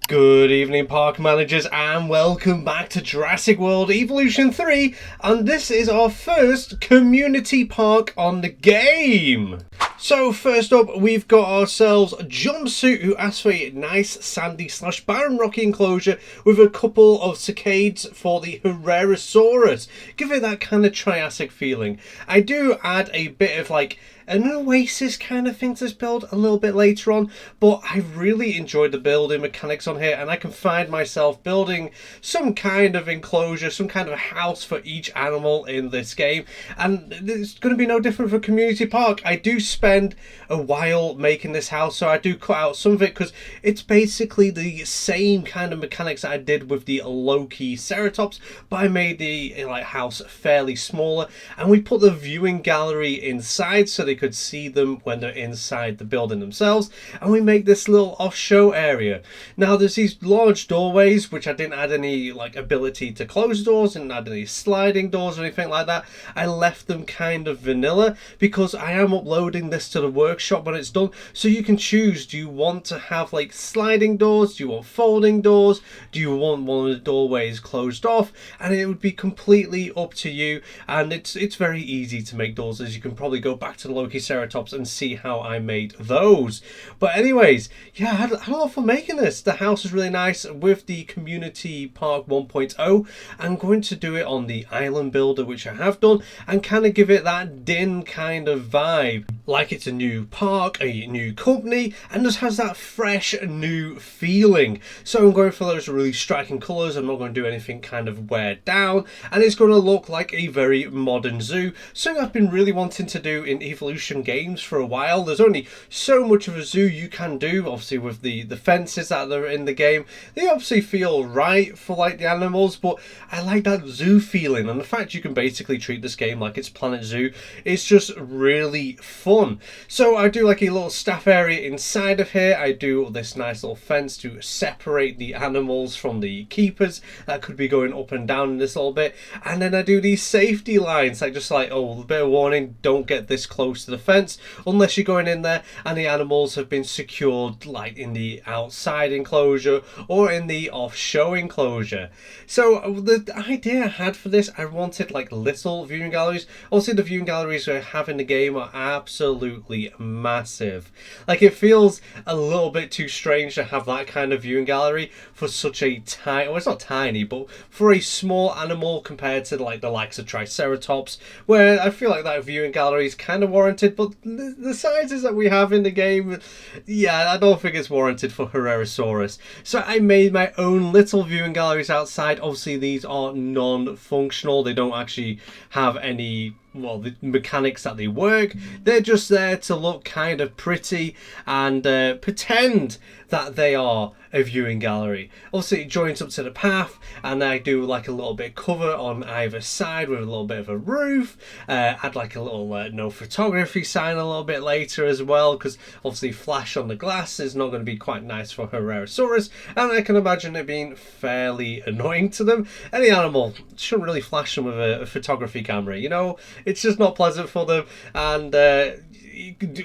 Good evening, park managers, and welcome back to Jurassic World Evolution 3, and this is our first community park on the game. So first up, we've got ourselves Jumpsuit, who asked for a nice sandy / barren rocky enclosure with a couple of cicades for the Herrerasaurus. Give it that kind of Triassic feeling. I do add a bit of like an oasis kind of thing to this build a little bit later on, but I really enjoyed the building mechanics on here, and I can find myself building some kind of enclosure, some kind of house for each animal in this game, and it's going to be no different for Community Park. I do spend a while making this house, so I do cut out some of it because it's basically the same kind of mechanics that I did with the Loki Ceratops, but I made the house fairly smaller, and we put the viewing gallery inside so they could see them when they're inside the building themselves, and we make this little off-show area. Now there's these large doorways which I didn't add any ability to close doors, didn't add any sliding doors or anything like that. I left them kind of vanilla because I am uploading this to the workshop when it's done, so you can choose, do you want to have sliding doors, do you want folding doors, do you want one of the doorways closed off, and it would be completely up to you. And it's very easy to make doors, as you can probably go back to the Ceratops and see how I made those. But anyways, yeah, I had a lot of fun making this. The house is really nice with the Community Park 1.0. I'm going to do it on the Island Builder, which I have done, and kind of give it that din kind of vibe, like it's a new park, a new company, and just has that fresh new feeling. So I'm going for those really striking colours. I'm not going to do anything kind of weared down, and it's going to look like a very modern zoo, something I've been really wanting to do in Evolution games for a while. There's only so much of a zoo you can do, obviously with the fences that are in the game. They obviously feel right for the animals, but I like that zoo feeling, and the fact you can basically treat this game like it's Planet Zoo is just really fun. So I do a little staff area inside of here. I do this nice little fence to separate the animals from the keepers that could be going up and down in this little bit, and then I do these safety lines, oh, a bit of warning, don't get this close to the fence unless you're going in there and the animals have been secured in the outside enclosure or in the off-show enclosure. So the idea I had for this, I wanted little viewing galleries. Also, the viewing galleries we have in the game are absolutely massive. It feels a little bit too strange to have that kind of viewing gallery for such a tiny, well, it's not tiny, but for a small animal compared to the likes of Triceratops, where I feel that viewing gallery is kind of warranted, but the sizes that we have in the game, yeah, I don't think it's warranted for Herrerasaurus. So I made my own little viewing galleries outside. Obviously these are non-functional, they don't actually have any, well, the mechanics that they work. They're just there to look kind of pretty and pretend that they are a viewing gallery. Obviously it joins up to the path, and I do a little bit of cover on either side with a little bit of a roof. Add a little no photography sign a little bit later as well, because obviously flash on the glass is not going to be quite nice for Herrerasaurus, and I can imagine it being fairly annoying to them. Any animal shouldn't really flash them with a photography camera, it's just not pleasant for them, and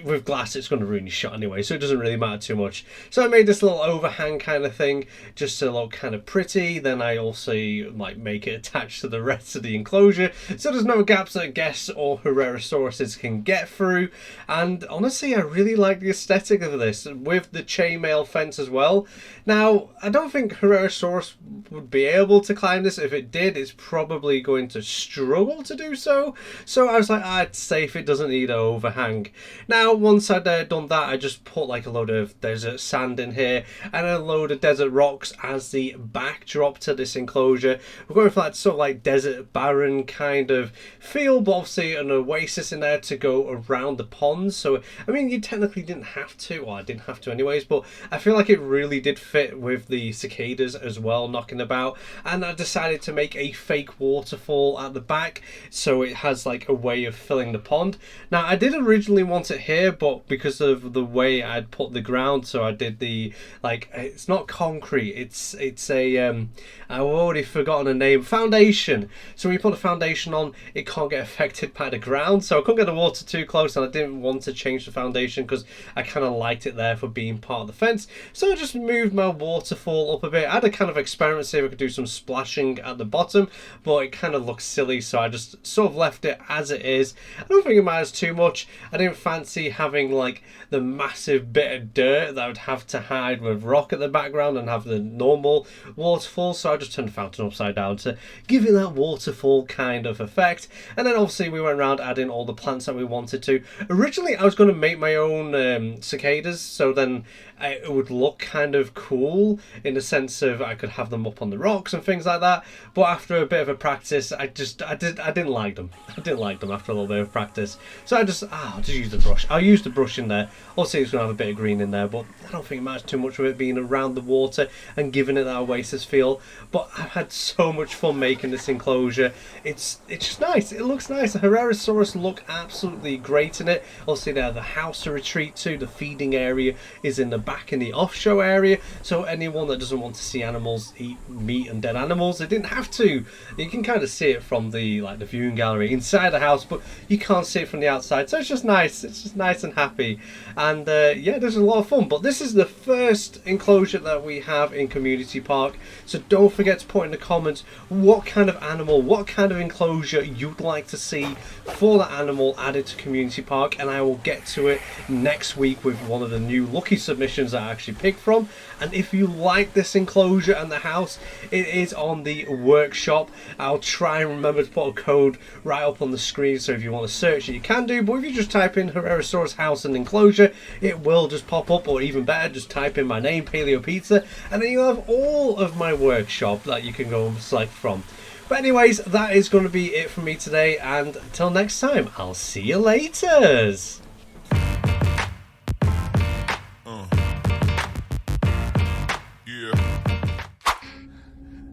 with glass it's going to ruin your shot anyway, so it doesn't really matter too much. So I made this little overhang kind of thing just to look kind of pretty. Then I also make it attached to the rest of the enclosure so there's no gaps that guests or Herrerasauruses can get through. And honestly, I really like the aesthetic of this with the chainmail fence as well. Now I don't think Herrerasaurus would be able to climb this. If it did, it's probably going to struggle to do so. So I was I'd say if it doesn't need an overhang. Now once I'd done that, I just put a load of desert sand in here and a load of desert rocks as the backdrop to this enclosure. We're going for that sort of desert barren kind of feel, but obviously an oasis in there to go around the ponds. So I mean, you technically didn't have to, or I didn't have to anyways, but I feel it really did fit with the cicadas as well knocking about. And I decided to make a fake waterfall at the back so it has a way of filling the pond. Now I did originally want it here, but because of the way I'd put the ground, so I did the, like, it's not concrete, it's a I've already forgotten a name, foundation. So when you put the foundation on, it can't get affected by the ground, so I couldn't get the water too close, and I didn't want to change the foundation because I kind of liked it there for being part of the fence. So I just moved my waterfall up a bit. I had a kind of experiment, see if I could do some splashing at the bottom, but it kind of looks silly, so I just sort of left it as it is. I don't think it matters too much. I didn't fancy having like the massive bit of dirt that I would have to hide with rock at the background and have the normal waterfall, so I just turned the fountain upside down to give it that waterfall kind of effect. And then obviously we went around adding all the plants that we wanted to. Originally I was going to make my own cicadas, so then it would look kind of cool in the sense of I could have them up on the rocks and things like that, but after a bit of a practice I didn't like them. I didn't like them after a little bit of practice, so I'll just use the brush. I'll use the brush in there. Obviously it's going to have a bit of green in there, but I don't think it matters too much with it being around the water and giving it that oasis feel. But I've had so much fun making this enclosure. It's just nice. It looks nice. The Herrerasaurus look absolutely great in it. Obviously they have the house to retreat to. The feeding area is in the back in the off-show area, so anyone that doesn't want to see animals eat meat and dead animals, they didn't have to. You can kind of see it from the viewing gallery inside the house, but you can't see it from the outside, so it's just nice. It's just nice and happy, and yeah, this is a lot of fun. But this is the first enclosure that we have in Community Park, so don't forget to put in the comments what kind of animal, what kind of enclosure you'd like to see for that animal added to Community Park, and I will get to it next week with one of the new lucky submissions that I actually picked from. And if you like this enclosure and the house, it is on the workshop. I'll try and remember to put a code right up on the screen, so if you want to search it you can do, but if you just type in Herrerasaurus house and enclosure, it will just pop up, or even better, just type in my name, Paleo Pizza, and then you'll have all of my workshop that you can go and select from. But anyways, that is going to be it for me today, and until next time, I'll see you later.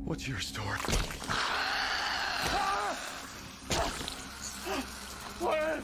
What's your story? What?